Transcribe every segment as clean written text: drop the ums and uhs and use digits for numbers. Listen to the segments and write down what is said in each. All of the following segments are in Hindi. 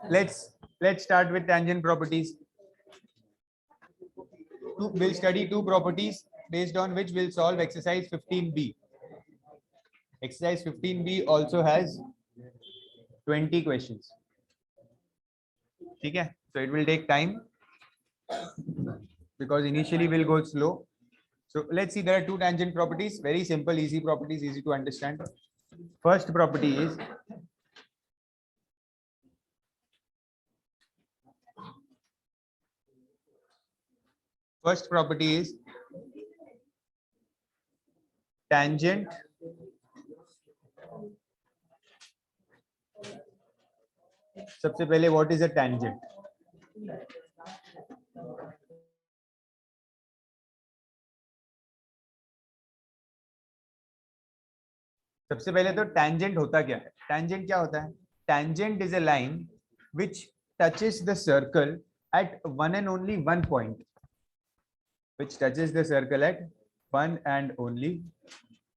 let's start with tangent properties. We'll study two properties based on which we'll solve exercise 15b. Exercise 15b also has 20 questions. ठीक है? So it will take time because initially we'll go slow. So let's see, there are two tangent properties, very simple, easy properties, easy to understand. First property is tangent सबसे पहले what is a tangent? सबसे पहले तो tangent होता क्या है? Tangent क्या होता है? Tangent is a line which touches the circle at one and only one point. Which touches the circle at one and only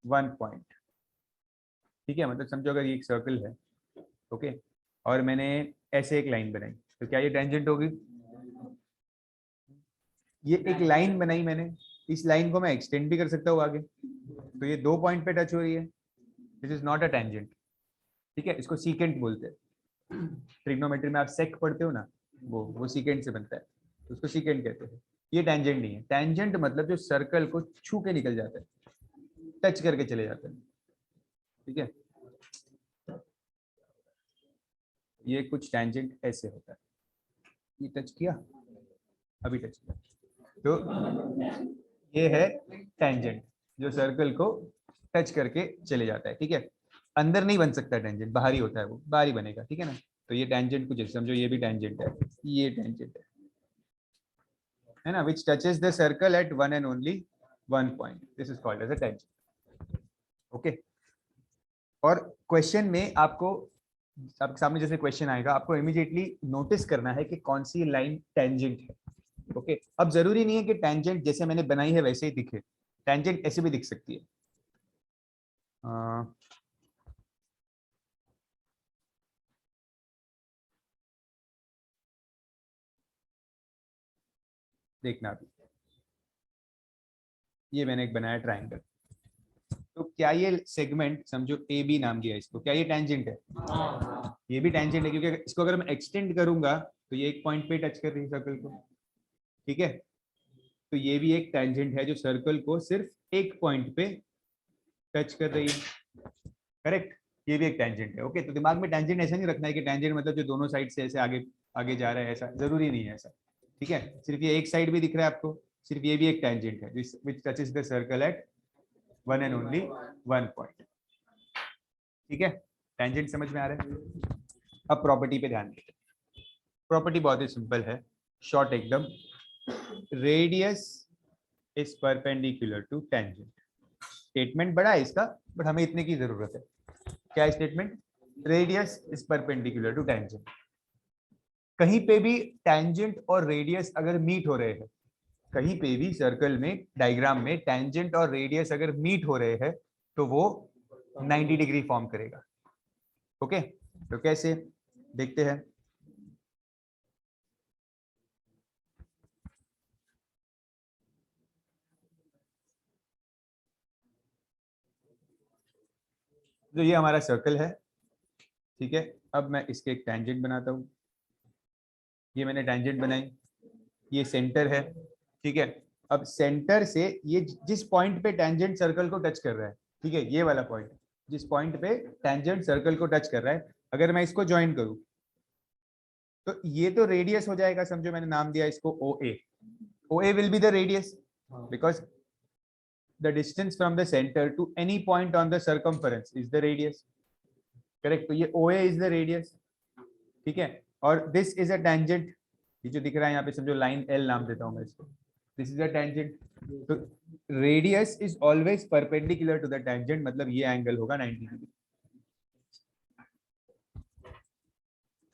one point. ठीक है, मतलब समझो अगर ये एक सर्कल है, ओके, और मैंने ऐसे एक लाइन बनाई, तो क्या ये टेंजेंट होगी? ये एक लाइन बनाई मैंने, इस लाइन को मैं एक्सटेंड भी कर सकता हूँ आगे, तो ये दो पॉइंट पे टच हो रही है, this is not a tangent. ठीक है, इसको सीकेंट बोलते हैं. ट्रिग्नोमेट्री में आप सेक पढ़ते हो ना, वो सीकेंट से बनता है, तो उसको सीकेंट कहते हैं. ये टेंजेंट नहीं है. टेंजेंट मतलब जो सर्कल को छू के निकल जाता है, टच करके चले जाते हैं. ठीक है, ये कुछ टेंजेंट ऐसे होता है, ये टच किया, अभी टच किया, तो ये है टेंजेंट जो सर्कल को टच करके चले जाता है. ठीक है, अंदर नहीं बन सकता टेंजेंट, बाहर ही होता है, वो बाहर ही बनेगा. ठीक है ना, तो ये टेंजेंट कुछ समझो, ये भी टेंजेंट है, ये टेंजेंट है ना, which touches the circle at one and only one point. This is called as a tangent. Okay. और क्वेश्चन में आपको, आपके सामने जैसे क्वेश्चन आएगा, आपको इमीडिएटली नोटिस करना है कि कौन सी लाइन टेंजेंट है. ओके, अब जरूरी नहीं है कि टेंजेंट जैसे मैंने बनाई है वैसे ही दिखे, टेंजेंट ऐसे भी दिख सकती है. देखना अभी, ये मैंने एक बनाया ट्राइंगल, तो क्या ये सेगमेंट, समझो ए बी नाम दिया इसको, क्या ये टेंजेंट है? ये भी टेंजेंट है, क्योंकि इसको अगर मैं एक्सटेंड करूंगा तो ये एक पॉइंट पे टच कर रही है सर्कल को. ठीक है, तो ये भी एक टेंजेंट है जो सर्कल को सिर्फ एक पॉइंट पे टच कर रही है. करेक्ट, ये भी एक टेंजेंट है. ओके, तो दिमाग में टेंजेंट ऐसा नहीं रखना है कि टेंजेंट मतलब जो दोनों साइड से ऐसे आगे आगे जा रहा है, ऐसा जरूरी नहीं है ऐसा. ठीक है, सिर्फ ये एक साइड भी दिख रहा है आपको, सिर्फ ये भी एक टेंजेंट है विच touches the circle eight one and only one point. ठीक है, टेंजेंट समझ में आ रहा है? अब प्रॉपर्टी पे ध्यान देते हैं. प्रॉपर्टी बहुत ही सिंपल है, शॉर्ट एकदम. Radius is perpendicular to tangent. Statement बड़ा है इसका, बट हमें इतने की जरूरत है. क्या statement? Radius is perpendicular to tangent. कहीं पे भी टेंजेंट और रेडियस अगर मीट हो रहे हैं, कहीं पे भी सर्कल में डायग्राम में टेंजेंट और रेडियस अगर मीट हो रहे हैं, तो वो 90 डिग्री फॉर्म करेगा. ओके, तो कैसे देखते हैं. तो ये हमारा सर्कल है. ठीक है, अब मैं इसके एक टेंजेंट बनाता हूँ. ये मैंने टेंजेंट बनाई, ये सेंटर है. ठीक है, अब सेंटर से ये जिस पॉइंट पे टेंजेंट सर्कल को टच कर रहा है, ठीक है, ये वाला पॉइंट जिस पॉइंट पे टेंजेंट सर्कल को टच कर रहा है, अगर मैं इसको ज्वाइन करूं तो ये तो रेडियस हो जाएगा. समझो मैंने नाम दिया इसको O A. O A will be the radius because the distance from the centre to any point on the circumference is the radius. Correct, तो ये O A is the radius. ठीक है, और दिस इज अ टेंजेंट, ये जो दिख रहा है यहाँ पे, समझो लाइन एल नाम देता हूँ मैं इसको, दिस इज अ टेंजेंट. तो radius is always perpendicular to the tangent, मतलब ये एंगल होगा 90 डिग्री.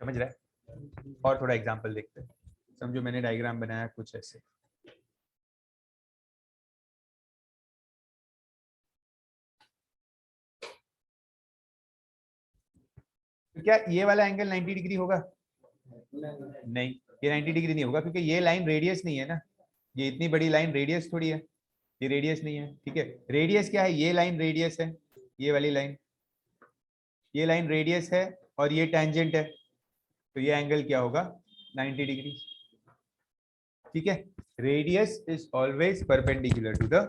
समझ रहा है? और थोड़ा एग्जांपल देखते हैं. समझो मैंने डायग्राम बनाया कुछ ऐसे, तो क्या ये वाला एंगल 90 डिग्री होगा? नहीं, ये 90 डिग्री नहीं होगा क्योंकि ये लाइन रेडियस नहीं है ना, ये इतनी बड़ी लाइन रेडियस थोड़ी है, ये रेडियस नहीं है। ठीक है, रेडियस क्या है, ये लाइन रेडियस है, ये वाली लाइन, ये लाइन रेडियस है और ये टेंजेंट है, तो ये एंगल क्या होगा 90 डिग्री। ठीक है, radius is always perpendicular to the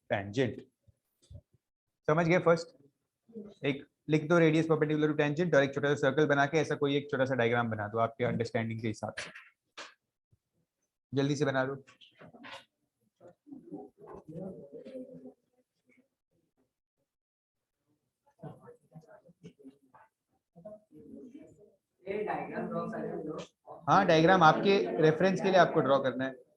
tangent. समझ गए? फर्स्ट एक लिख दो रेडियस परपेंडिकुलर टू टेंजेंट और एक छोटा सा सर्कल बना के ऐसा कोई एक छोटा सा डायग्राम बना दो आपके अंडरस्टैंडिंग के हिसाब से, जल्दी से बना दो। हाँ, डायग्राम आपके रेफरेंस के लिए आपको ड्रॉ करना है।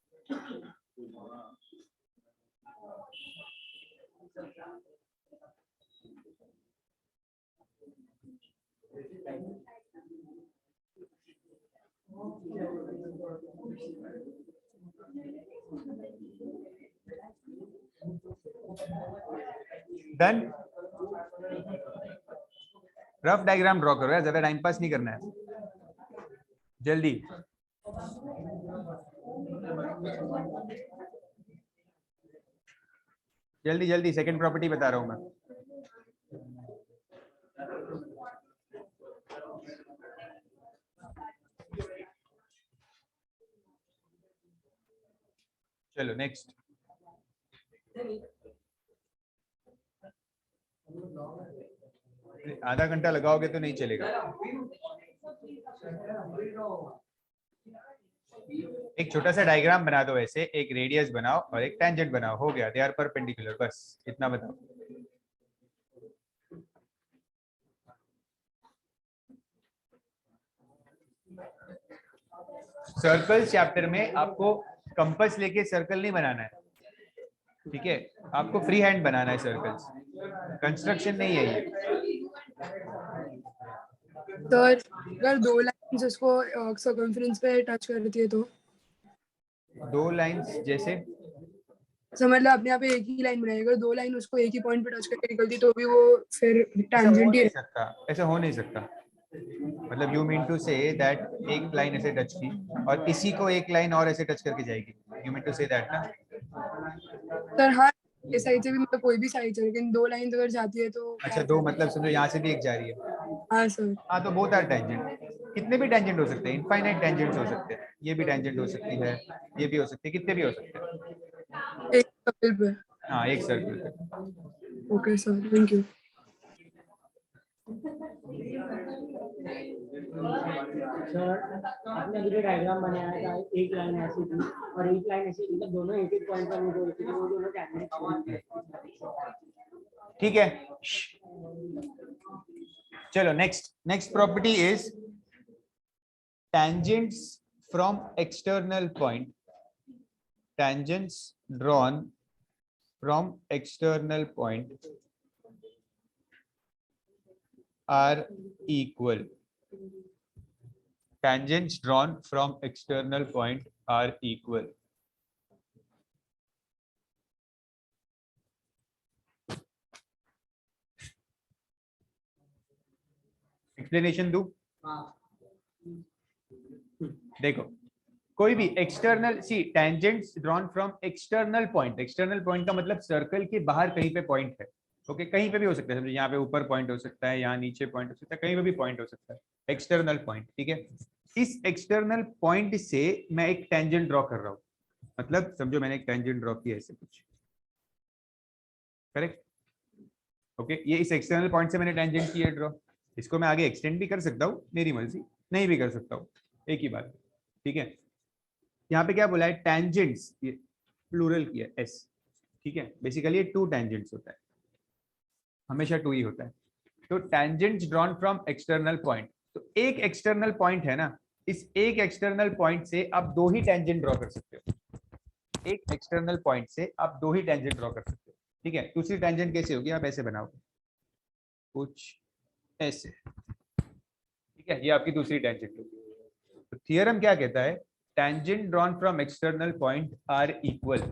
डन। रफ डायग्राम ड्रॉ करो यार, ज्यादा टाइम पास नहीं करना है, जल्दी। जल्दी जल्दी, सेकंड प्रॉपर्टी बता रहा हूं मैं। चलो नेक्स्ट। आधा घंटा लगाओगे तो नहीं चलेगा। एक छोटा सा डायग्राम बना दो ऐसे, एक रेडियस बनाओ और एक टेंजेंट बनाओ, हो गया, दे आर परपेंडिकुलर, बस इतना बताओ। सर्कल चैप्टर में आपको कंपास लेके सर्कल नहीं बनाना है, ठीक है, आपको फ्री हैंड बनाना है सर्कल्स, कंस्ट्रक्शन नहीं है ये। तो अगर दो लाइंस उसको सर्कमफ्रेंस पे टच करती है तो दो लाइंस जैसे समझ लो अपने यहाँ पे एक ही लाइन बनाई, अगर दो लाइन उसको एक ही पॉइंट पे टच करके निकलती तो भी वो फिर टैंजेंट ही सकता, ऐसा हो नहीं सकता। मतलब you mean to say that एक लाइन ऐसे टच की और इसी को एक लाइन और ऐसे टच करके जाएगी, you mean to say that ना? सर हाँ, ये साइड से भी मतलब कोई भी साइड से, लेकिन दो लाइन अगर जाती है तो अच्छा, दो मतलब समझो यहाँ से भी एक जा रही है। हाँ सर। हाँ, तो बोथ आर टेंजेंट, कितने भी टेंजेंट हो सकते हैं, इनफाइनाइट टेंजेंट्स हो सकते हैं, ये भी टेंजेंट हो सकती है, ये भी हो सकती है, कितने भी हो सकते हैं। एक सर्कल पे। हाँ, एक सर्कल पे। Okay sir, thank you. Sir आपने अभी जो डायग्राम बनाया था, एक लाइन ऐसी थी और एक लाइन ऐसी थी, मतलब दोनों एक एक पॉइंट पर मूव हो रही थी, तो वो दोनों टेंजेंट। ठीक है, चलो next property is tangents from external point, tangents drawn from external point are equal, tangents drawn from external point are equal. Explanation दूं? देखो, कोई भी external see tangents drawn from external point, external point का मतलब सर्कल के बाहर कहीं पे पॉइंट है, ओके, कहीं पे भी हो सकता है, समझो यहाँ पे ऊपर पॉइंट हो सकता है, यहाँ नीचे पॉइंट हो सकता है, कहीं पे भी पॉइंट हो सकता है, एक्सटर्नल पॉइंट, ठीक है। इस एक्सटर्नल पॉइंट से मैं एक टेंजेंट ड्रॉ कर रहा हूँ, मतलब समझो मैंने एक टेंजेंट ड्रॉ किया ऐसे कुछ, करेक्ट, ओके, ये इस एक्सटर्नल पॉइंट से मैंने टेंजेंट किया ड्रॉ, इसको मैं आगे एक्सटेंड भी कर सकता हूँ मेरी मर्जी, नहीं भी कर सकता हूँ, एक ही बात, ठीक है। यहाँ पे क्या बोला है, टेंजेंट्स, ये प्लूरल किया एस, ठीक है, बेसिकली ये टू टेंजेंट्स होता है, हमेशा टू ही होता है। तो tangents drawn from external point, तो एक एक्सटर्नल पॉइंट है ना, इस एक एक्सटर्नल पॉइंट से आप दो ही टेंजेंट ड्रॉ कर सकते हो, एक एक्सटर्नल पॉइंट से आप दो ही टेंजेंट ड्रॉ कर सकते हो, ठीक है। दूसरी टेंजेंट कैसे होगी, आप ऐसे बनाओ कुछ ऐसे, ठीक है, ये आपकी दूसरी टेंजेंट होगी। तो थियरम क्या कहता है, tangent drawn from external point are equal,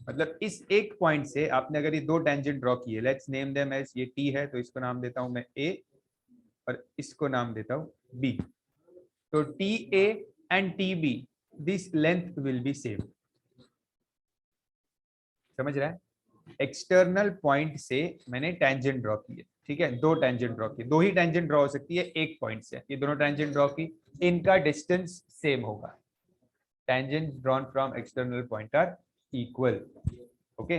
मतलब इस एक पॉइंट से आपने अगर ये दो टेंजेंट ड्रॉ किए, लेट्स नेम देम एज, ये टी है तो इसको नाम देता हूं मैं ए और इसको नाम देता हूं बी, तो TA and TB this length will be same. समझ रहा है? एक्सटर्नल पॉइंट से मैंने टेंजेंट ड्रॉ की है, ठीक है, दो टेंजेंट ड्रॉ की, दो ही टेंजेंट ड्रॉ हो सकती है एक पॉइंट से, ये दोनों टेंजेंट ड्रॉ की, इनका डिस्टेंस सेम होगा, tangent drawn from external point are equal. Okay,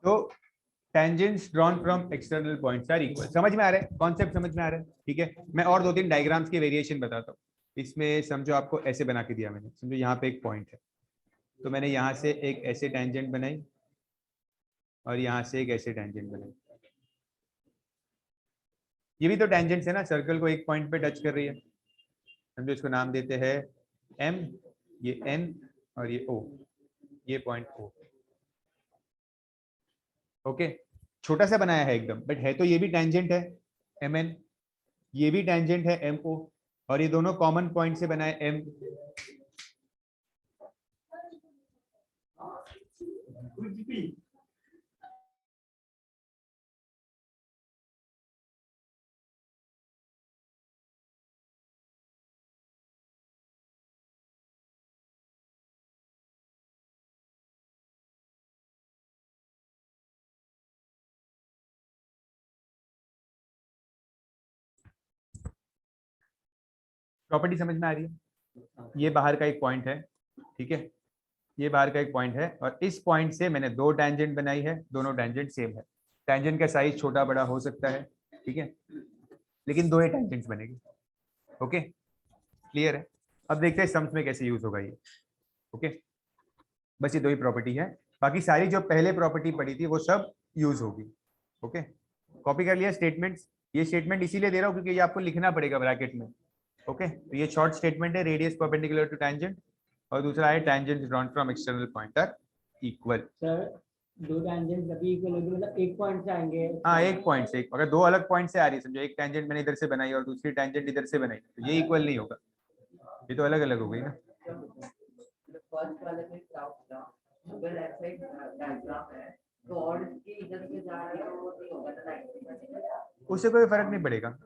तो tangents drawn from external points are equal. समझ में आ रहा है? कॉन्सेप्ट समझ में आ रहा है? ठीक है, मैं और दो तीन डायग्राम्स के वेरिएशन बताता हूँ. इसमें समझो आपको ऐसे बना के दिया मैंने, समझो यहाँ पे एक पॉइंट है, तो मैंने यहाँ से एक ऐसे टेंजेंट बनाई और यहाँ से एक ऐसे टेंजेंट बनाई. ये भी तो टेंजेंट्स है ना, सर्कल को एक पॉइंट पे टच कर रही है. समझो इसको नाम देते हैं M, ये N और ये O, ये पॉइंट O. ओके, छोटा सा बनाया है एकदम, बट है तो ये भी टेंजेंट है MN, ये भी टेंजेंट है MO, और ये दोनों कॉमन पॉइंट से बना है M. प्रॉपर्टी समझ में आ रही है? ये बाहर का एक पॉइंट है, ठीक है, ये बाहर का एक पॉइंट है, और इस पॉइंट से मैंने दो टेंजेंट बनाई है, दोनों टेंजेंट सेम है. टेंजेंट का साइज छोटा बड़ा हो सकता है, ठीक है, लेकिन दो ही टेंजेंट्स बनेगी. ओके, क्लियर है? अब देखते हैं सम्स में कैसे यूज होगा ये. ओके, बस ये दो ही प्रॉपर्टी है, बाकी सारी जो पहले प्रॉपर्टी पड़ी थी वो सब यूज होगी. ओके, कॉपी कर लिया स्टेटमेंट्स. ये स्टेटमेंट इसीलिए दे रहा हूँ क्योंकि ये आपको लिखना पड़ेगा ब्रैकेट में. ओके, तो ये शॉर्ट स्टेटमेंट है, रेडियस परपेंडिकुलर टू टेंजेंट, और दूसरा है tangent drawn from external point are equal. Sir दो टेंजेंट कभी इक्वल होगी, मतलब एक पॉइंट से आएंगे? हाँ, एक पॉइंट से, अगर दो अलग पॉइंट से आ रही है, समझो एक टेंजेंट मैंने इधर से बनाई और दूसरी टेंजेंट इधर से बनाई, तो ये इक्वल नहीं होगा, ये तो अलग अलग हो गई ना. फर्स्ट वाले में डाउट था, अगर ऐसा एक डायग्राम है तो और इसकी इधर से जा रही है तो वो नहीं होगा ना 90%. उससे कोई फर्क नहीं पड़ेगा.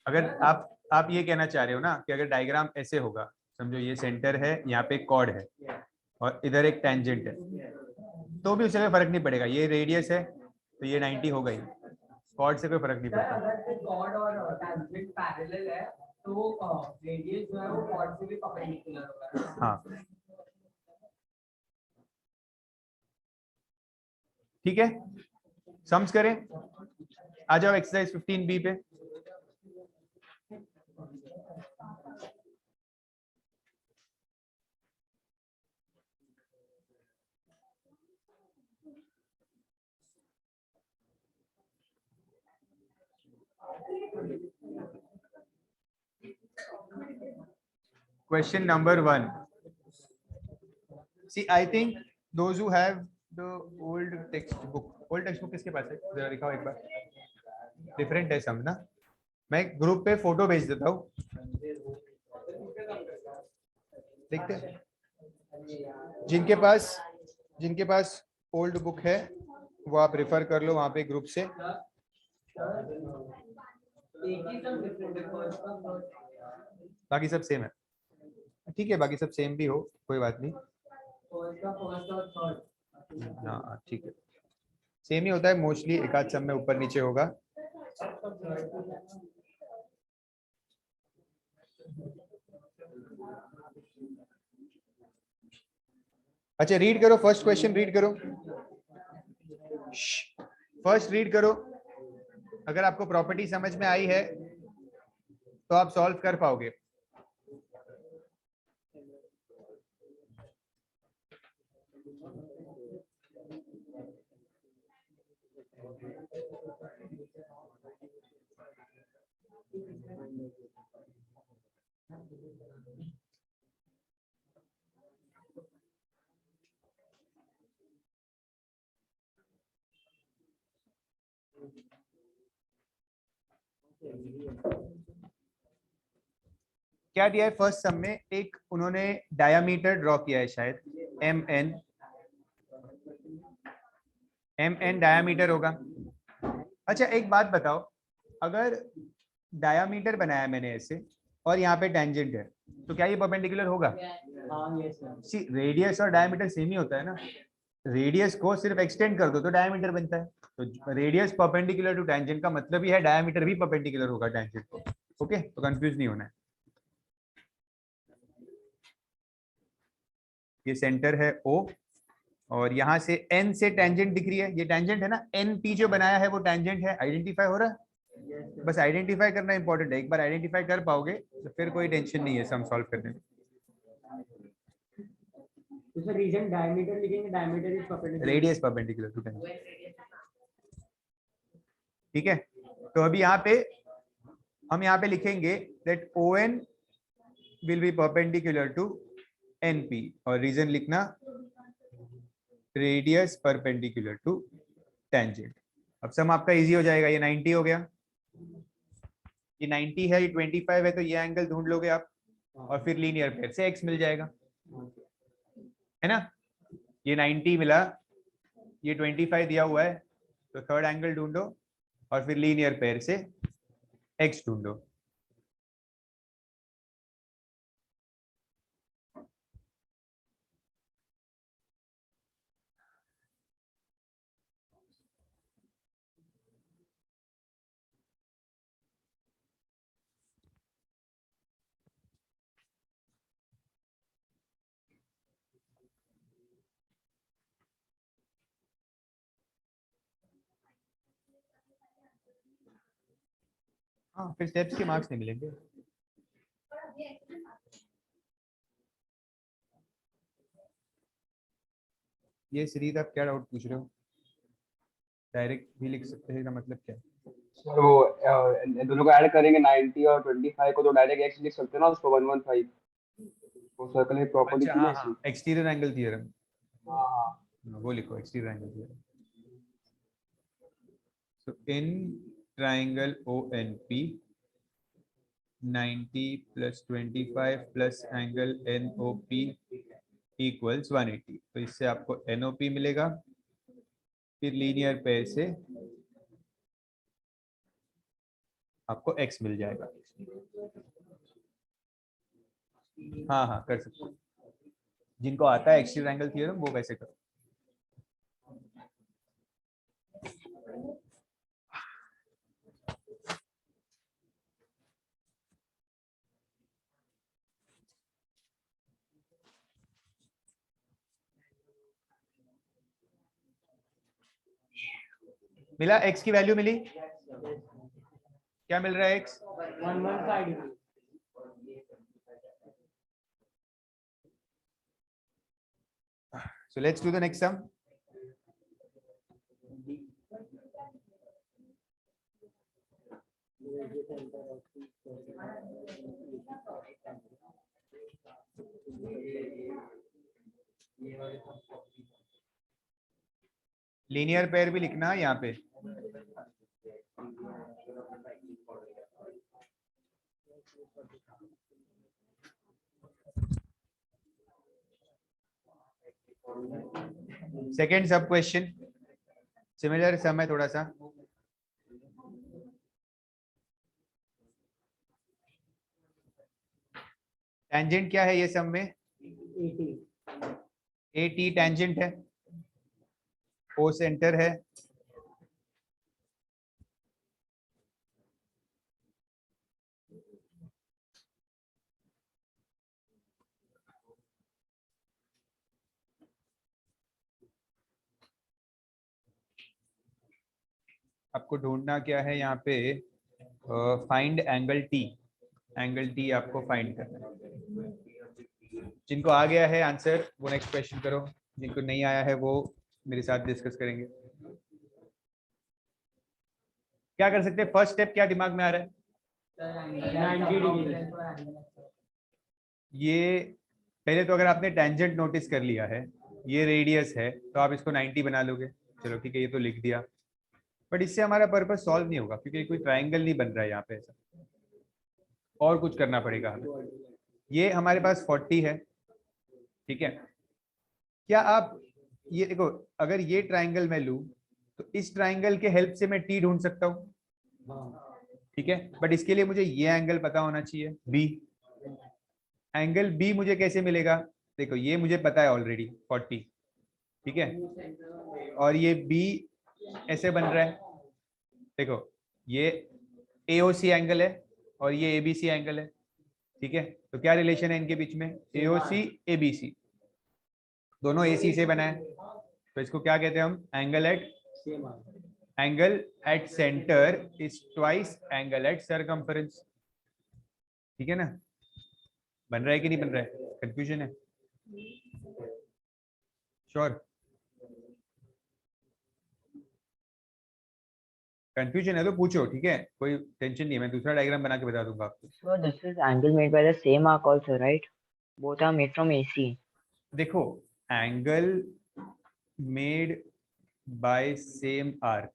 अगर आप ये कहना चाह रहे हो ना कि अगर डायग्राम ऐसे होगा, समझो ये सेंटर है, यहाँ पे कॉर्ड है और इधर एक टेंजेंट है, तो भी उससे कोई फर्क नहीं पड़ेगा. ये रेडियस है तो ये 90 हो गई, कॉर्ड से कोई फर्क नहीं पड़ता. अगर कॉर्ड और टेंजेंट पैरेलल है तो रेडियस जो है वो कॉर्ड से भी परपेंडिकुलर होगा. हाँ, ठीक है, सम्स करें. आ जाओ एक्सरसाइज 15B पे. Question number 1. See, I think those who have the old textbook किसके पास है? जरा दिखाओ एक बार. डिफरेंट है सब ना. मैं ग्रुप पे फोटो भेज देता हूँ, देखते हैं. जिनके पास ओल्ड बुक है वो आप रेफर कर लो वहां पे ग्रुप से. बाकी सब सेम है, ठीक है, बाकी सब सेम भी हो कोई बात नहीं. हाँ ठीक है, सेम ही होता है मोस्टली, एक आध सब में ऊपर नीचे होगा. अच्छा, रीड करो फर्स्ट क्वेश्चन, रीड करो, फर्स्ट रीड करो. अगर आपको प्रॉपर्टी समझ में आई है तो आप सॉल्व कर पाओगे. क्या दिया है फर्स्ट सम में, एक उन्होंने डायामीटर ड्रॉ किया है शायद एम एन डायामीटर होगा। अच्छा एक बात बताओ, अगर डायामीटर बनाया मैंने ऐसे और यहाँ पे टेंजेंट है तो क्या ये परपेंडिकुलर होगा? हाँ यस सर। सी रेडियस और डायमीटर सेम ही होता है ना, रेडियस को सिर्फ एक्सटेंड कर दो तो डायमीटर बनता है। तो रेडियस परपेंडिकुलर टू टेंजेंट का मतलब ही है डायमीटर भी परपेंडिकुलर होगा टेंजेंट को। ओके, तो कंफ्यूज नहीं होना है। ये सेंटर है O और यहाँ से N से टेंजेंट दिख रही है, ये टेंजेंट है ना, NP जो बनाया है वो टेंजेंट है, आइडेंटिफाई हो रहा है? बस आइडेंटिफाई करना इंपॉर्टेंट है, एक बार आइडेंटिफाई कर पाओगे तो फिर कोई टेंशन नहीं है सम सॉल्व करने में। तो सर रीजन डायमीटर लिखेंगे, diameter is perpendicular, radius perpendicular to tangent. ठीक है, तो अभी यहाँ पे हम यहाँ पे लिखेंगे that ON will be perpendicular to NP और रीजन लिखना रेडियस परपेंडिकुलर टू टेंजेंट। अब सम आपका इजी हो जाएगा, ये 90 हो गया, ये 90 है, ये 25 है, तो ये एंगल ढूंढ लोगे आप और फिर लीनियर पेयर से x मिल जाएगा, है ना। ये 90 मिला, ये 25 दिया हुआ है, तो थर्ड एंगल ढूंढो और फिर लीनियर पेयर से x ढूंढो। हाँ, फिर स्टेप्स के मार्क्स नहीं मिलेंगे। ये सीरीज आप क्या डाउट पूछ रहे हो? डायरेक्ट भी लिख सकते हैं, का मतलब क्या है? सर वो दोनों को ऐड करेंगे 90 और 25 को, तो डायरेक्ट एक्स लिख सकते हैं ना उसको 115, वो सर्कल में प्रॉपर्ली अच्छा की है हाँ ऐसी। हाँ, एक्सटीरियर एंगल थ्योरम, हाँ हाँ वो लिखो exterior angle theorem. So in triangle ONP 90 plus 25 plus angle NOP equals 180, तो इससे आपको NOP मिलेगा, फिर लीनियर पेयर से आपको x मिल जाएगा। हाँ हाँ कर सकते हो, जिनको आता है एक्सटीरियर एंगल थ्योरम वो वैसे करो। मिला, x की वैल्यू मिली, क्या मिल रहा है x? 115 degree. So let's do the next sum. Linear pair भी लिखना है यहाँ पे। सेकेंड सब क्वेश्चन सिमिलर सम है थोड़ा सा। टेंजेंट क्या है ये सम में? 80। AT टेंजेंट है, O सेंटर है, आपको ढूंढना क्या है यहाँ पे? Find angle T, angle T आपको फाइंड करना है। जिनको आ गया है आंसर वो नेक्स्ट क्वेश्चन करो, जिनको नहीं आया है वो मेरे साथ डिस्कस करेंगे। क्या कर सकते हैं? फर्स्ट स्टेप क्या दिमाग में आ रहा है? 90 डिग्री। ये पहले तो अगर आपने टेंजेंट नोटिस कर लिया है, ये रेडियस है, तो आप इसको 90 बना लोगे। चलो ठीक है, ये तो लिख दिया, बट इससे हमारा पर्पस सॉल्व नहीं होगा क्योंकि कोई ट्रायंगल नहीं बन रहा है यहाँ पे ऐसा। और कुछ करना पड़ेगा हमें। ये हमारे पास 40 है, ठीक है। क्या आप ये देखो, अगर ये ट्राइंगल मैं लूं तो इस ट्राइंगल के हेल्प से मैं टी ढूंढ सकता हूँ, ठीक है। बट इसके लिए मुझे ये एंगल पता होना चाहिए, बी। एंगल बी मुझे कैसे मिलेगा? देखो ये मुझे पता है ऑलरेडी 40, ठीक है। और ये बी ऐसे बन रहा है, देखो ये AOC एंगल है और ये ABC एंगल है, ठीक है। तो क्या रिलेशन है इनके बीच में? AOC ABC, दोनों AC से बना है, तो इसको क्या कहते हैं हम? Angle at centre is twice angle at circumference, ठीक है ना। बन रहा है कि नहीं बन रहा है? कंफ्यूजन है? श्योर कंफ्यूजन है तो पूछो, ठीक है, कोई टेंशन नहीं है, मैं दूसरा डायग्राम बना के बता दूंगा आपको। So this is angle made by the same arc also, right? Both are made from AC. देखो angle made by same arc,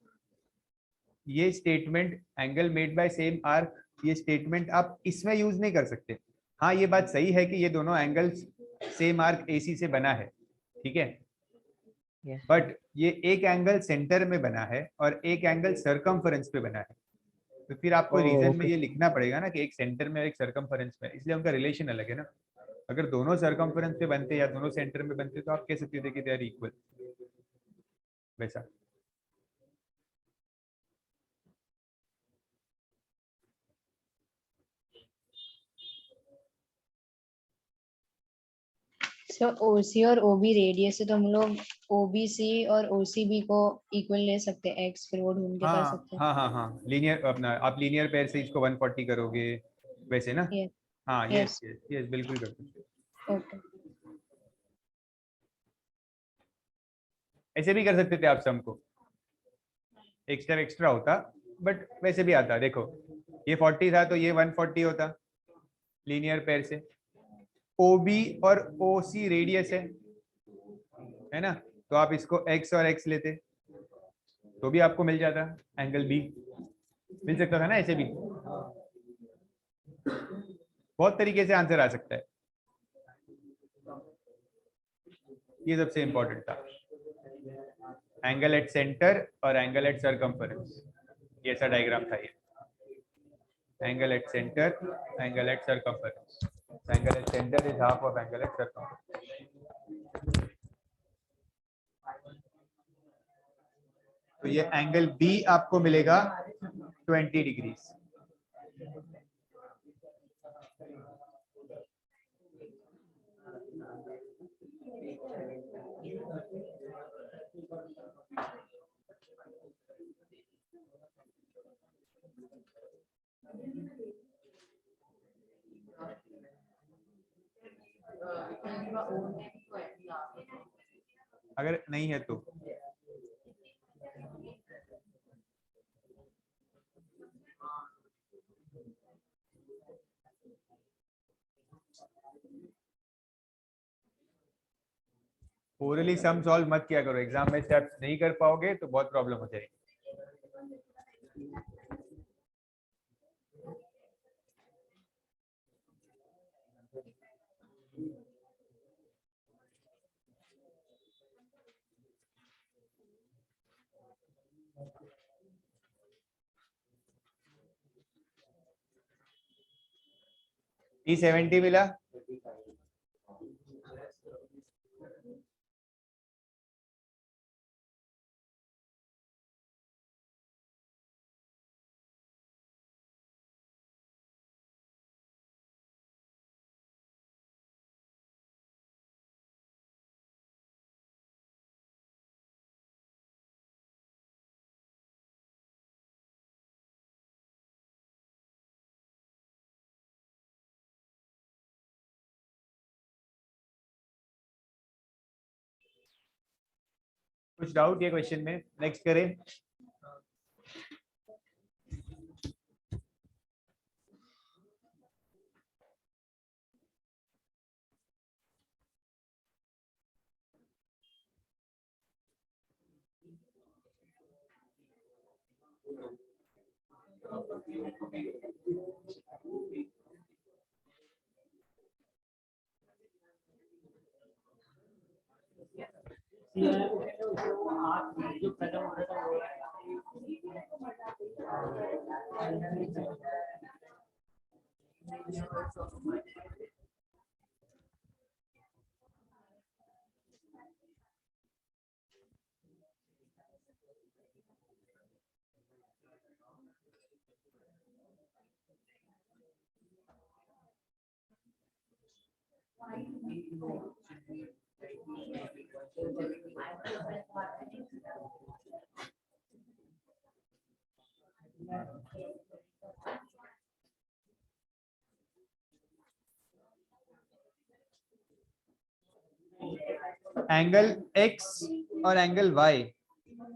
ये statement angle made by same arc, ये स्टेटमेंट आप इसमें यूज नहीं कर सकते। हाँ ये बात सही है कि ये दोनों एंगल्स सेम आर्क AC से बना है, ठीक है। Yes. बट ये एक एंगल सेंटर में बना है और एक एंगल सरकमफरेंस पे बना है, तो फिर आपको Oh, रीजन में okay. ये लिखना पड़ेगा ना कि एक सेंटर में और एक सरकमफरेंस में, इसलिए उनका रिलेशन अलग है ना। अगर दोनों सरकमफरेंस पे बनते या दोनों सेंटर में बनते तो आप कह सकते थे कि दे आर इक्वल, वैसा। सो OC और OB रेडियस है, तो हम लोग OBC और OCB को इक्वल ले सकते हैं, एक्स फिर वो ढूंढ के कर हाँ सकते हैं। हाँ हाँ हाँ, लीनियर अपना आप लीनियर पेयर से इसको 140 करोगे वैसे ना। यस हाँ यस यस यस यस, बिल्कुल कर सकते हो। ओके। ऐसे भी कर सकते थे आप सम को, एक स्टेप एक्स्ट्रा होता, बट वैसे भी आता। देखो ये 40 था तो ये 140 होता लीनियर पेयर से। OB और OC रेडियस है ना, तो आप इसको x और x लेते तो भी आपको मिल जाता एंगल B, मिल सकता था ना ऐसे भी। बहुत तरीके से आंसर आ सकता है, ये सबसे इंपॉर्टेंट था, एंगल एट सेंटर और एंगल एट सरकमफरेंस। ये ऐसा डायग्राम था, ये angle at centre, angle at circumference, angle at centre is half of angle at circumference. तो ये एंगल B आपको मिलेगा 20 डिग्री। अगर नहीं है तो ओरली सम सॉल्व मत किया करो, एग्जाम में स्टेप्स नहीं कर पाओगे तो बहुत प्रॉब्लम हो जाएगी। T70 मिला, कुछ डाउट ये क्वेश्चन में? नेक्स्ट करें। वो हाथ जो खत्म हो रहा था वो एंगल x और एंगल y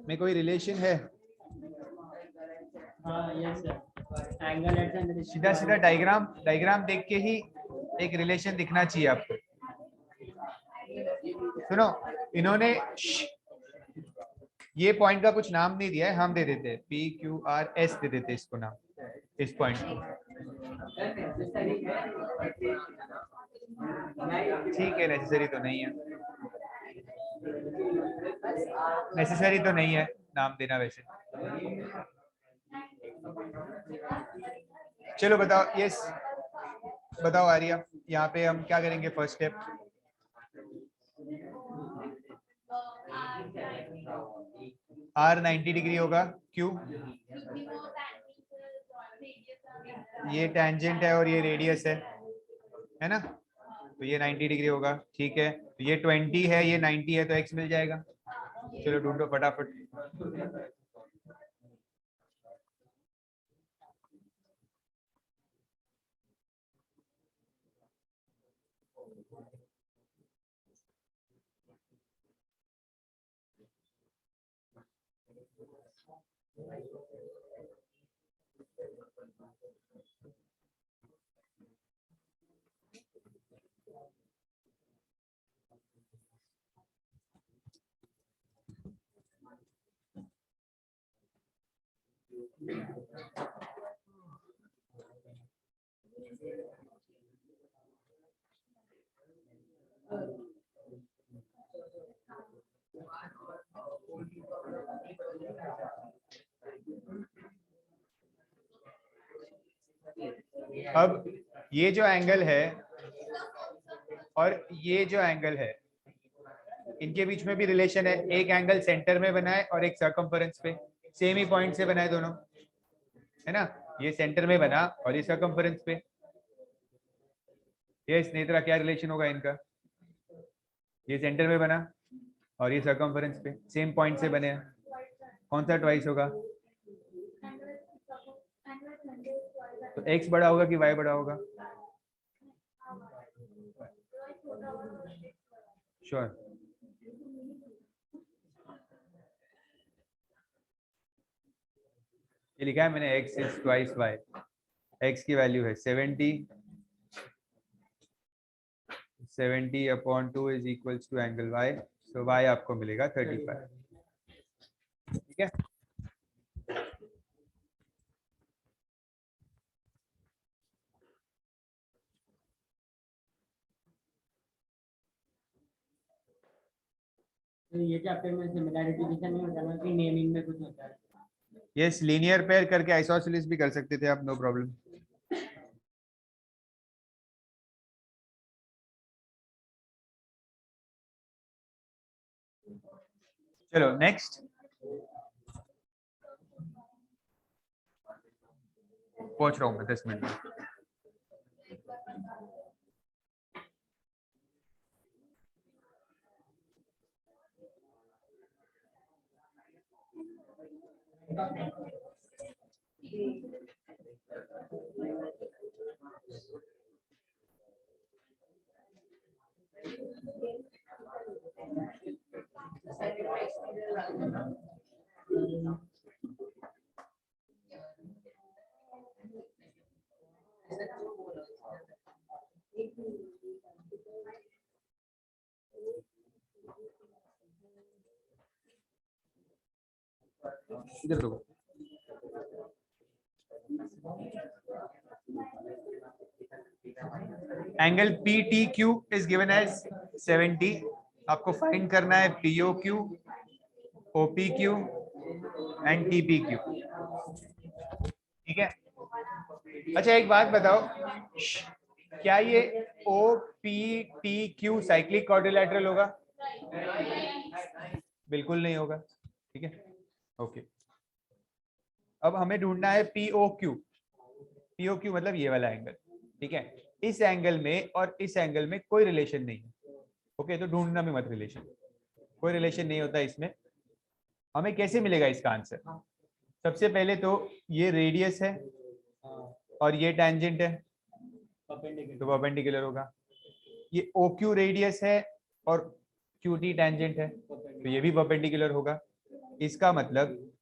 में कोई रिलेशन है? हाँ yes sir angle at and सीधा सीधा डायग्राम देख के ही एक रिलेशन दिखना चाहिए आपको। सुनो, इन्होंने ये पॉइंट का कुछ नाम नहीं दिया है, हम दे देते हैं P Q R S दे देते इसको नाम, इस पॉइंट को। ठीक है, नेसेसरी तो नहीं है, नेसेसरी तो नहीं है नाम देना वैसे। चलो बताओ, यस बताओ आर्या, यहाँ पे हम क्या करेंगे? फर्स्ट स्टेप R 90 डिग्री होगा, क्यों? ये टेंजेंट है और ये रेडियस है ना, तो ये 90 डिग्री होगा। ठीक है, तो ये 20 है, ये 90 है, तो x मिल जाएगा। चलो ढूंढो फटाफट। अब ये जो एंगल है और ये जो एंगल है, इनके बीच में भी रिलेशन है। एक एंगल सेंटर में बना है और एक सर्कम्फरेंस पे, सेम ही पॉइंट से बना है दोनों, है ना। ये सेंटर में बना और ये सर्कम्फरेंस पे। ये स्नेत्रा क्या रिलेशन होगा इनका? ये सेंटर में बना और ये सर्कम्फरेंस पे, सेम पॉइंट से बने हैं, कौन सा ट्वाइस होगा? तो x बड़ा होगा कि y बड़ा होगा? श्योर। ये लिखा है मैंने, x is twice y। x की वैल्यू है 70 upon 2 is equals to angle y, so y आपको मिलेगा 35। ठीक है, तो ये चैप्टर में सिमिलैरिटी जैसा नहीं होता ना कि नेमिंग में कुछ होता है। यस, लीनियर पेयर करके आइसोसेलेस भी कर सकते थे आप, नो प्रॉब्लम। चलो नेक्स्ट, पहुंच रहा हूं मैं 10 मिनट में। इधर देखो, angle PTQ is given as 70 आपको फाइंड करना है POQ, OPQ एंड TPQ। ठीक है। अच्छा एक बात बताओ, क्या ये OPTQ साइक्लिक क्वाड्रिलैटरल होगा? बिल्कुल नहीं होगा। ठीक है, ओके। अब हमें ढूंढना है POQ। POQ मतलब ये वाला एंगल। ठीक है, इस एंगल में और इस एंगल में कोई रिलेशन नहीं है। ओके, तो ढूंढना भी मत रिलेशन, कोई रिलेशन नहीं होता इसमें। हमें कैसे मिलेगा इसका आंसर? सबसे पहले तो ये रेडियस है और ये टैंजेंट है, तो परपेंडिकुलर होगा। ये OQ रेडियस है और QT टैंजेंट है, तो ये भी परपेंडिकुलर होगा। इसका मतलब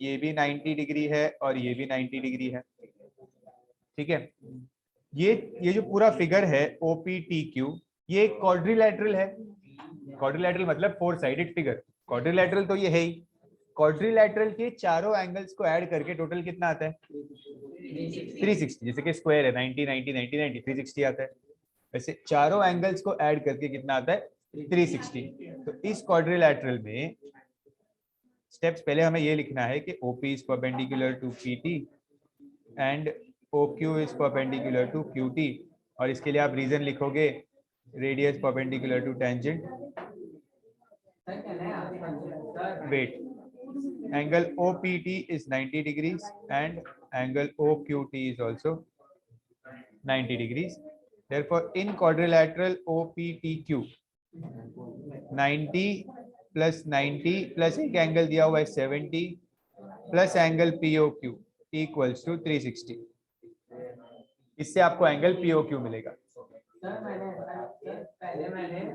ये भी 90 डिग्री है और ये भी 90 डिग्री है। ठीक है, ये जो पूरा फिगर है OPTQ, ये एक क्वाड्रिलैटरल है। क्वाड्रिलैटरल मतलब 4 साइडेड फिगर। क्वाड्रिलैटरल तो ये है ही। क्वाड्रिलैटरल के चारों एंगल्स को ऐड करके टोटल कितना आता है? 360। जैसे कि स्क्वायर है 90 90 90 90, 360 आता है। वैसे चारों एंगल्स को ऐड करके कितना आता है? 360। तो इस क्वाड्रिलैटरल में स्टेप्स पहले हमें ये लिखना है कि OP is perpendicular to PT and OQ is perpendicular to QT, और इसके लिए आप रीजन लिखोगे radius perpendicular to tangent. Wait, angle OPT is 90 degrees and angle OQT is also 90 degrees. Therefore, in quadrilateral OPTQ, 90 plus 90 plus एक एंगल दिया हुआ है 70 plus angle POQ equals to 360। इससे आपको एंगल POQ मिलेगा। सर मैंने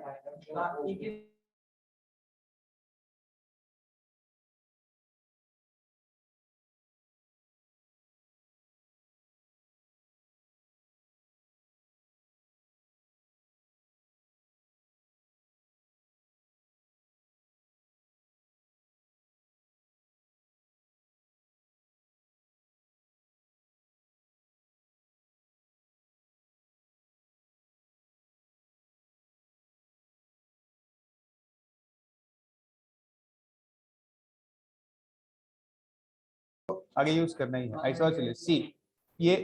आगे यूज करना ही है आइसोसेलेस। सी, ये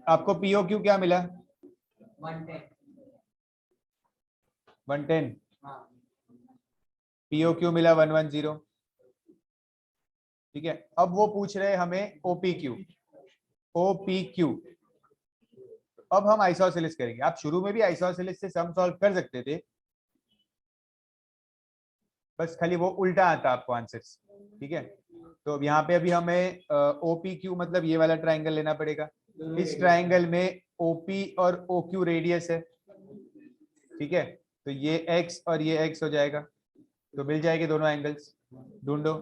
आपको POQ क्या मिला? 110। POQ मिला 110। ठीक है, अब वो पूछ रहे हैं हमें OPQ। अब हम आइसोसेलेस करेंगे। आप शुरू में भी आइसोसेलेस से सम सॉल्व कर सकते थे, बस खाली वो उल्टा आता आपको आंसर्स। ठीक है, तो अब यहाँ पे अभी हमें OPQ मतलब ये वाला ट्राइंगल लेना पड़ेगा। इस ट्राइंगल में OP और OQ रेडियस है। ठीक है, तो ये X और ये X हो जाएगा, तो मिल जाएंगे दोनों एंगल्स। ढूंढो।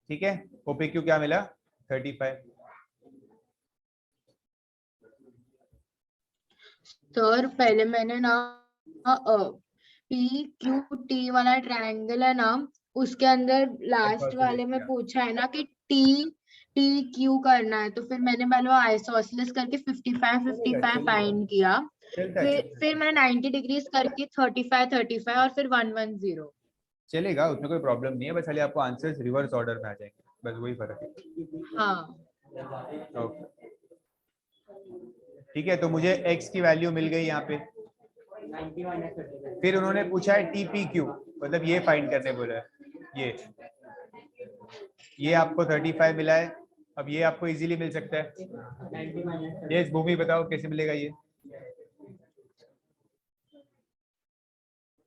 ठीक है, OPQ क्या मिला? 35। सर पहले मैंने ना PQT वाला ट्रायंगल है ना, उसके अंदर लास्ट वाले में पूछा है ना कि TQ करना है, तो फिर मैंने पहले आइसोसेलेस करके 55 फाइंड किया, फिर मैंने 90 डिग्रीज करके 35 और फिर 110। चलेगा, उसमें कोई प्रॉब्लम नहीं है, बस खाली आपको आंसर्स रिवर्स ऑर्डर में आ जाएंगे, बस वही फर्क है। हाँ ओके, ठीक है, तो मुझे X की वैल्यू मिल गई यहाँ पे। फिर उन्होंने पूछा है TPQ, मतलब ये फाइंड करने बोला है। ये आपको 35 मिला है। अब ये आपको इजीली मिल सकता है। ये भूमि बताओ कैसे मिलेगा ये?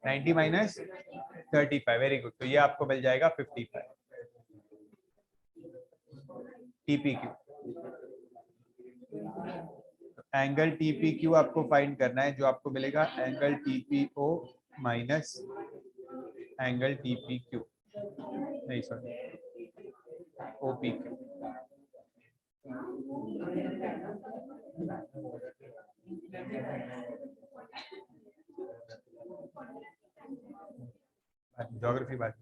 90 माइनस 35, वेरी गुड। तो ये आपको मिल जाएगा 55 TPQ। एंगल TPQ आपको फाइंड करना है, जो आपको मिलेगा angle TPO minus angle TPQ, नहीं सॉरी OPQ। ज्योग्राफी बात।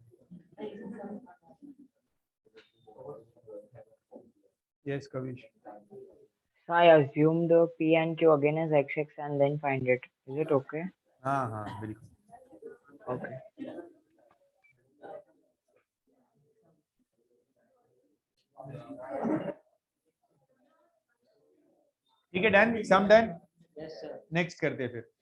Yes Kavish. So I assume the P and Q again as XX and then find it. Is it okay? हाँ हाँ बिल्कुल। Okay. ठीक है, डन, सम डन। Yes sir. नेक्स्ट करते हैं फिर।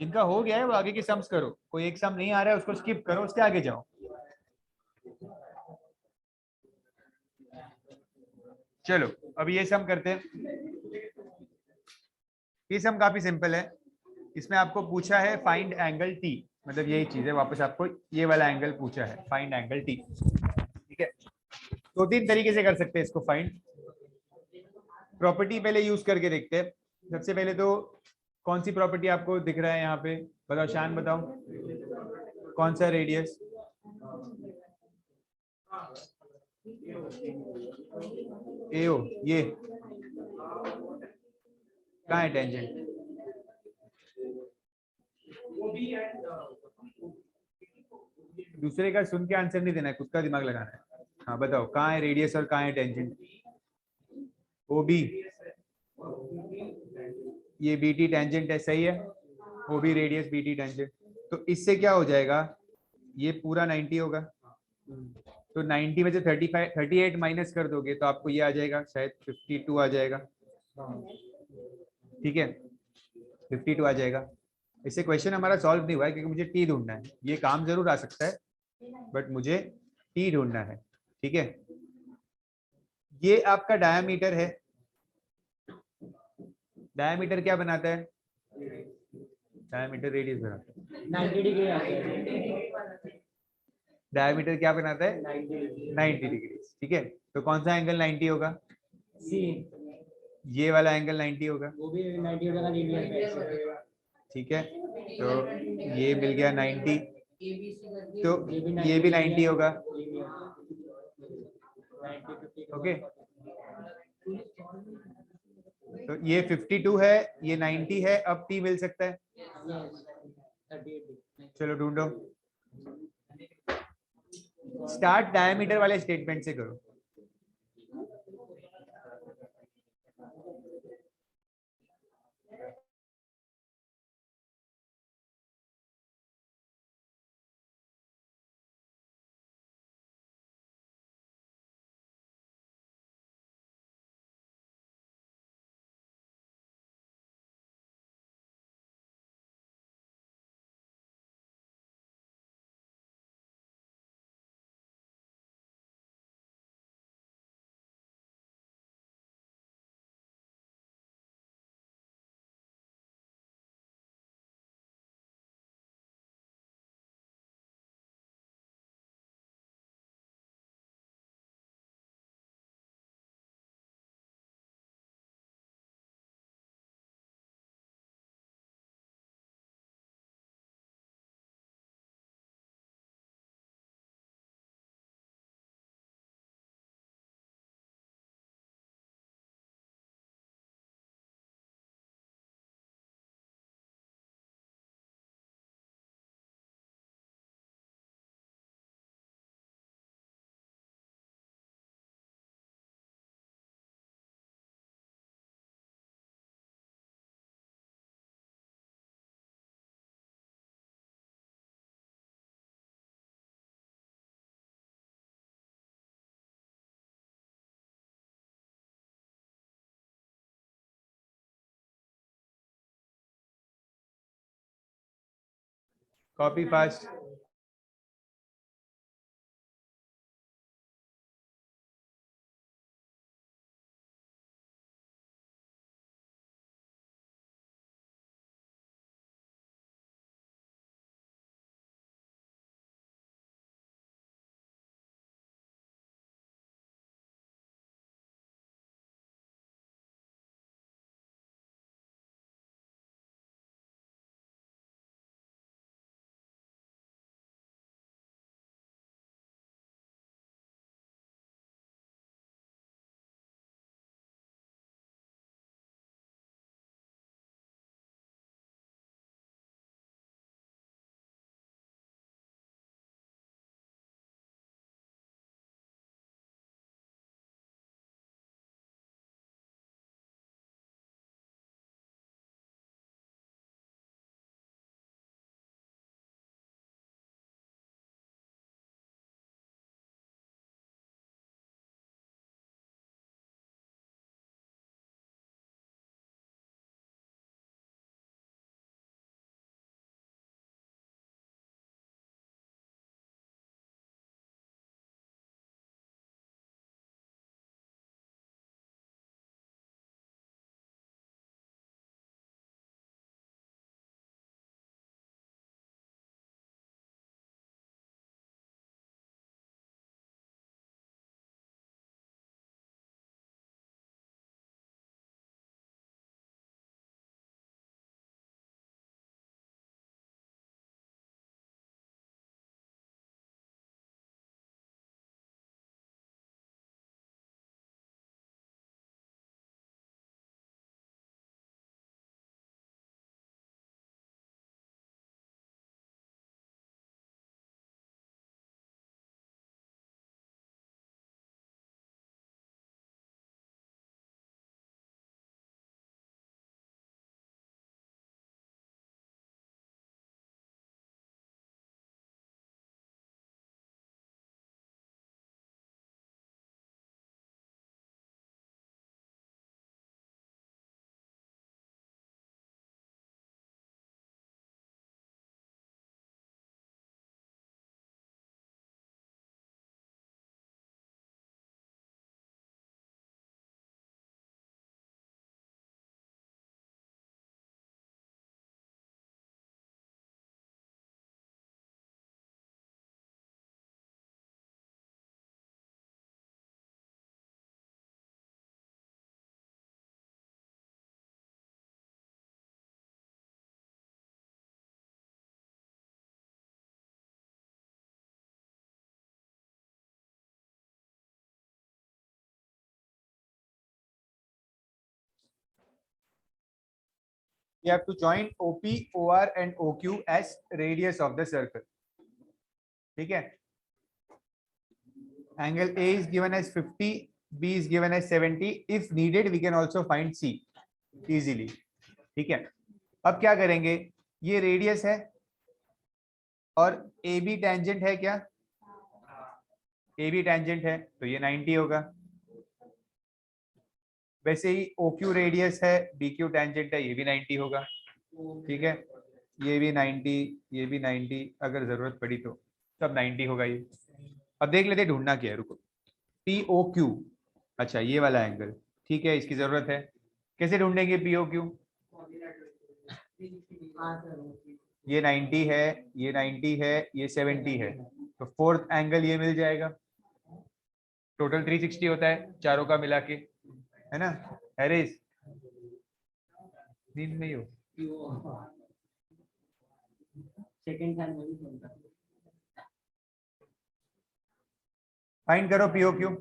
जिनका हो गया है वो आगे के सम्स करो, कोई एक सम नहीं आ रहा है उसको स्किप करो, उसके आगे जाओ। चलो अब ये सम करते हैं। ये सम काफी सिंपल है। इसमें आपको पूछा है फाइंड एंगल टी, मतलब यही चीज है, वापस आपको ये वाला एंगल पूछा है, फाइंड एंगल टी। ठीक है, दो तीन तरीके से कर सकते हैं इसको फाइंड। प्रॉपर्टी पहले यूज करके देखते हैं। सबसे पहले तो कौन सी प्रॉपर्टी आपको दिख रहा है यहाँ पे, बताओ शान, बताओ कौन सा रेडियस? एओ, ये कहाँ है टेंजेंट? दूसरे का सुन के आंसर नहीं देना है, खुद का दिमाग लगाना है। हाँ बताओ कहाँ है रेडियस और कहाँ है टेंजेंट? ओबी, ये बीटी टेंजेंट है, सही है। ओबी रेडियस, बीटी टेंजेंट। तो इससे क्या हो जाएगा, ये पूरा 90 होगा। तो 90 में से 38 माइनस कर दोगे तो आपको ये आ जाएगा, शायद 52 आ जाएगा। ठीक है, 52 आ जाएगा। इससे क्वेश्चन हमारा सॉल्व नहीं हुआ है, क्योंकि मुझे टी ढूंढना है। ये काम जरूर आ सकता है बट मुझे टी ढूंढना है। ठीक है, ये आपका डायामीटर है। डायामीटर क्या बनाता है? डायामीटर रेडियस बनाता है। 90 डिग्री आता है। डायामीटर क्या बनाता है? 90 डिग्री। ठीक है, तो कौन सा एंगल 90 होगा? सी, ये वाला एंगल 90 होगा। वो भी 90 डिग्री का रेडियस है। ठीक है, तो ये मिल गया 90, तो ये भी 90 होगा। ओके, तो ये 52 है, ये 90 है। अब टी मिल सकता है। चलो ढूंढो। स्टार्ट डायमीटर वाले स्टेटमेंट से करो। Copy fast. You have to join OP, OR and OQ as radius of the circle. ठीक है. Angle A is given as 50, B is given as 70. If needed, we can also find C easily. ठीक है. अब क्या करेंगे, ये रेडियस है और AB टेंजेंट है क्या, AB टेंजेंट है तो ये 90 होगा. वैसे ही OQ रेडियस है, BQ टेंजेंट है, ये भी 90 होगा. ठीक है, ये भी 90, ये भी 90, अगर जरूरत पड़ी तो सब 90 होगा ये. अब देख लेते ढूंढना क्या है, रुको. POQ, अच्छा ये वाला एंगल, ठीक है, इसकी जरूरत है. कैसे ढूंढेंगे POQ? ये 90 है, ये 90 है, ये 70 है, तो फोर्थ एंगल ये मिल जाएगा. टोटल 360 होता है चारों का मिला के, है ना. हैरिस, नींद में ही हो? सेकंड टाइम में भी सुनता. फाइंड करो POQ.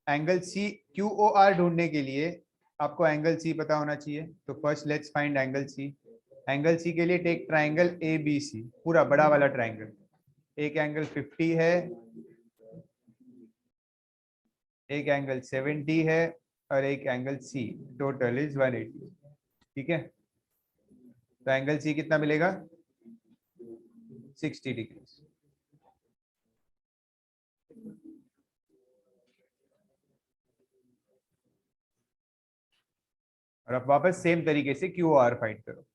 Angle C Q O R ढूंढने के लिए आपको एंगल सी पता होना चाहिए। तो first let's find angle C. Angle C के लिए take triangle A B C, पूरा बड़ा वाला ट्राइंगल। एक एंगल 50 है, एक एंगल 70 है और एक एंगल सी, टोटल इज 180। ठीक है, तो एंगल सी कितना मिलेगा? 60 डिग्री। और अब वापस सेम तरीके से क्यू आर फाइंड करो।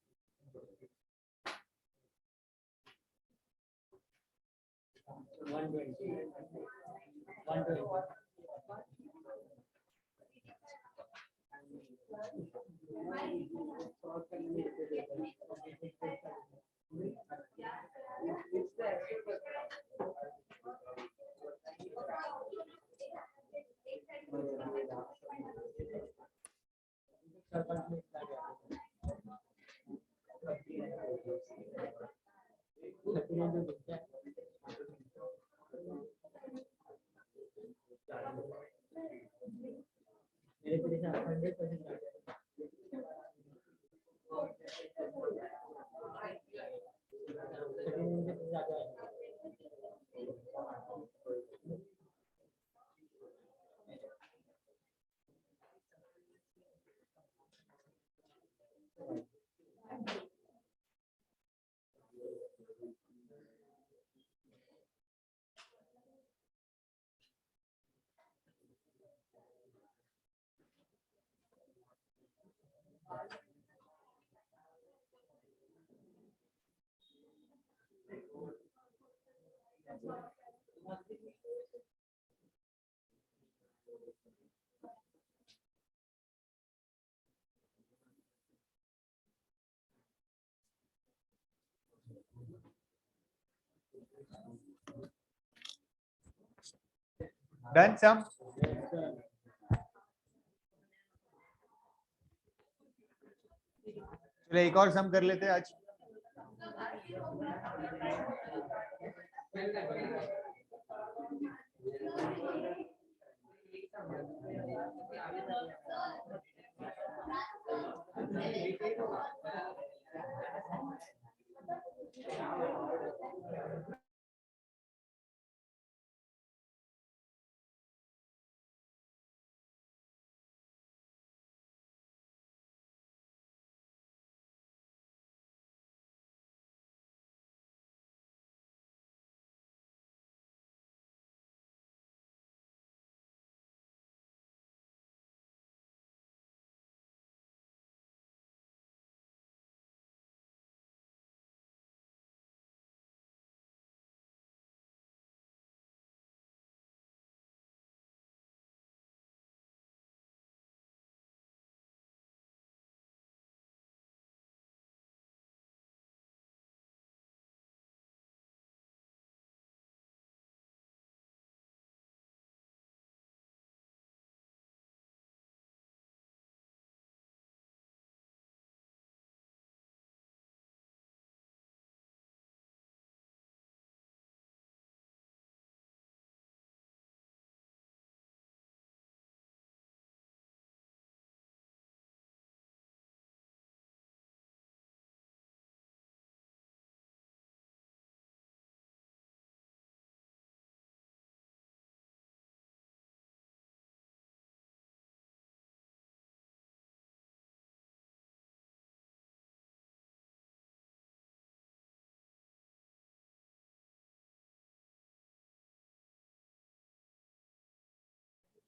Done sum. चलो एक और सम कर लेते हैं आज।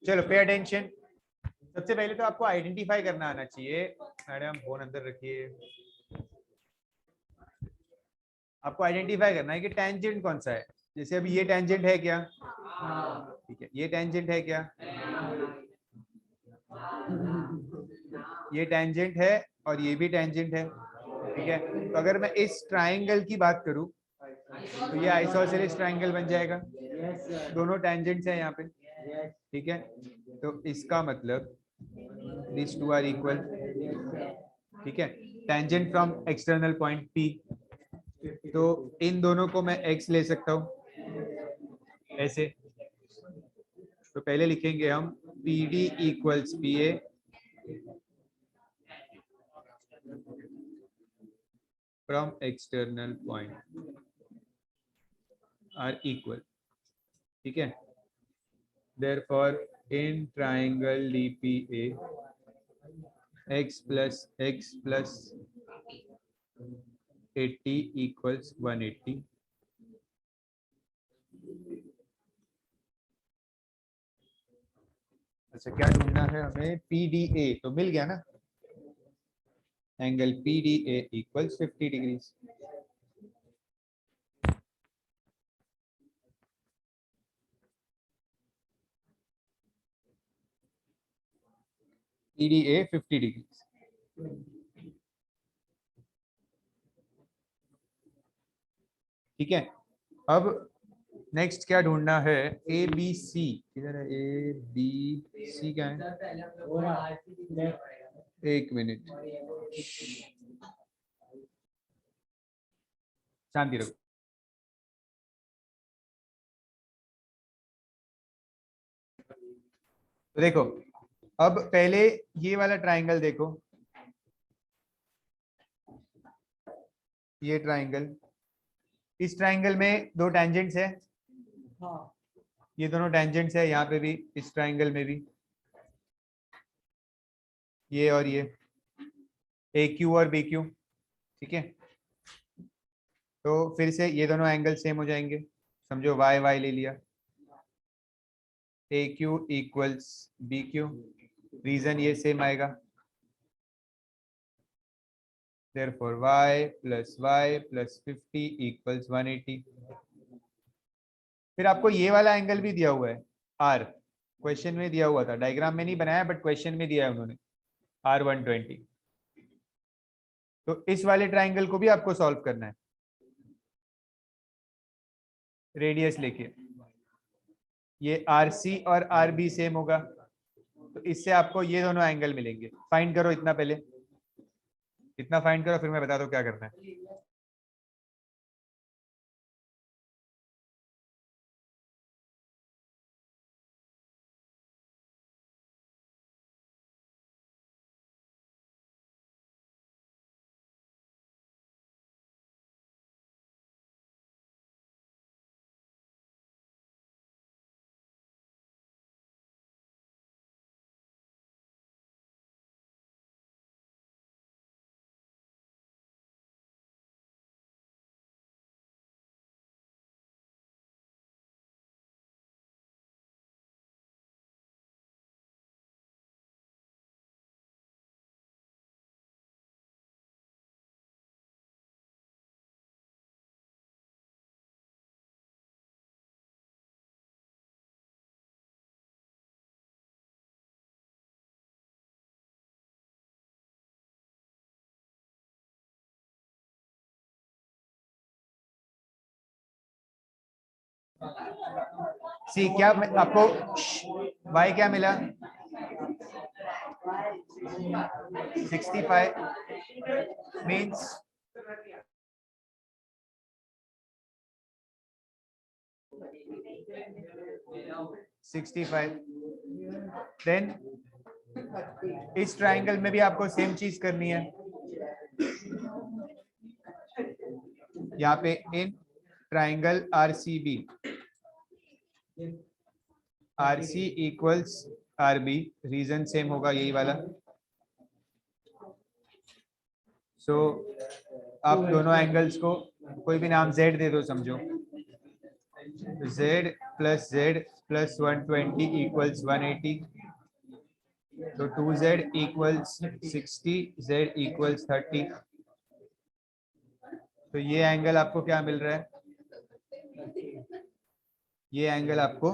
चलो पे अटेंशन। सबसे पहले तो आपको आइडेंटिफाई करना आना चाहिए। मैडम फोन अंदर रखिए। आपको आइडेंटिफाई करना है कि टेंजेंट कौन सा है। जैसे अभी ये टेंजेंट है क्या? ठीक है, ये टेंजेंट है क्या? ये टेंजेंट है और ये भी टेंजेंट है। ठीक है, तो अगर मैं इस ट्राइंगल की बात करूं तो ये आइसोसेलेस ट्राइंगल बन जाएगा। दोनों टेंजेंट्स हैं यहाँ पे। ठीक है, तो इसका मतलब these two are equal। ठीक है, tangent from external point P, तो इन दोनों को मैं x ले सकता हूं ऐसे। तो पहले लिखेंगे हम PD equals PA from external point are equal. ठीक है, therefore in triangle DPA x plus 80 equals 180. अच्छा, क्या ढूंढना है हमें? PDA तो मिल गया ना, angle PDA equals 50 degrees. PDA 50 degrees. ठीक है, अब नेक्स्ट क्या ढूंढना है? ABC किधर है? ABC क्या है? एक मिनट, शांति रखो. तो देखो, अब पहले ये वाला ट्राइंगल देखो, ये ट्राइंगल, इस ट्राइंगल में दो टेंजेंट्स है. ये दोनों टेंजेंट्स है, यहाँ पे भी, इस ट्राइंगल में भी, ये और ये, AQ और BQ. ठीक है, तो फिर से ये दोनों एंगल सेम हो जाएंगे. समझो y ले लिया, AQ इक्वल्स BQ, रीजन ये सेम आएगा. therefore y plus 50 equals 180. फिर आपको ये वाला एंगल भी दिया हुआ है, R, क्वेश्चन में दिया हुआ था, डायग्राम में नहीं बनाया बट क्वेश्चन में दिया है उन्होंने, R 120. तो इस वाले ट्राइंगल को भी आपको सॉल्व करना है रेडियस लेके. ये RC और RB सेम होगा, तो इससे आपको ये दोनों एंगल मिलेंगे. फाइंड करो इतना, पहले इतना फाइंड करो, फिर मैं बता दूं क्या करना है. सी क्या आपको y क्या मिला? 65 मीन्स देन इस ट्राइंगल में भी आपको सेम चीज करनी है. यहाँ पे in triangle RCB, RC equals RB, reason same होगा यही वाला. सो आप दोनों एंगल्स को कोई भी नाम Z दे दो, समझो Z plus Z plus 120 equals 180. तो 2Z equals 60, Z equals 30. तो ये एंगल आपको क्या मिल रहा है? ये एंगल आपको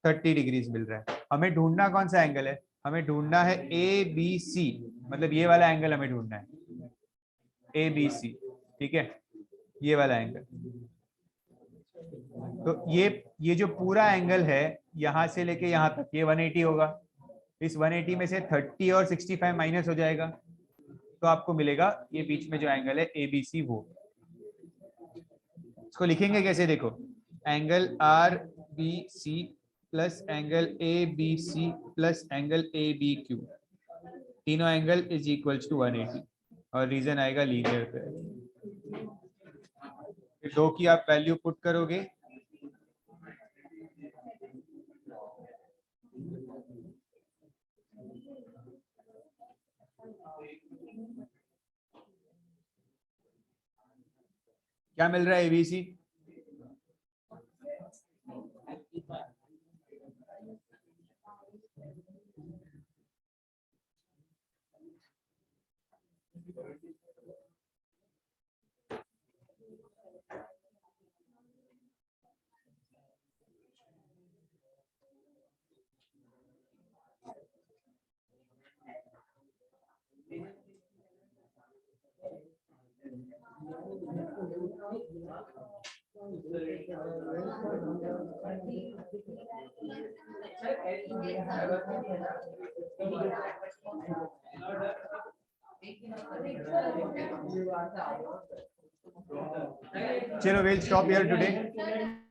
30 डिग्रीज मिल रहा है. हमें ढूंढना कौन सा एंगल है? हमें ढूंढना है ABC, मतलब ये वाला एंगल हमें ढूंढना है, ABC. ठीक है, ये वाला एंगल. तो ये जो पूरा एंगल है यहां से लेके यहां तक, ये 180 होगा. इस 180 में से 30 और 65 माइनस हो जाएगा, तो आपको मिलेगा ये बीच में जो एंगल है ABC, वो. इसको लिखेंगे कैसे? देखो, angle RBC plus angle A B C plus angle A B Q, तीनों एंगल इज इक्वल्स टू 180 और रीजन आएगा लीनियर पे। फिर दो की आप वैल्यू पुट करोगे, क्या मिल रहा है एबीसी? चलो we'll stop here today.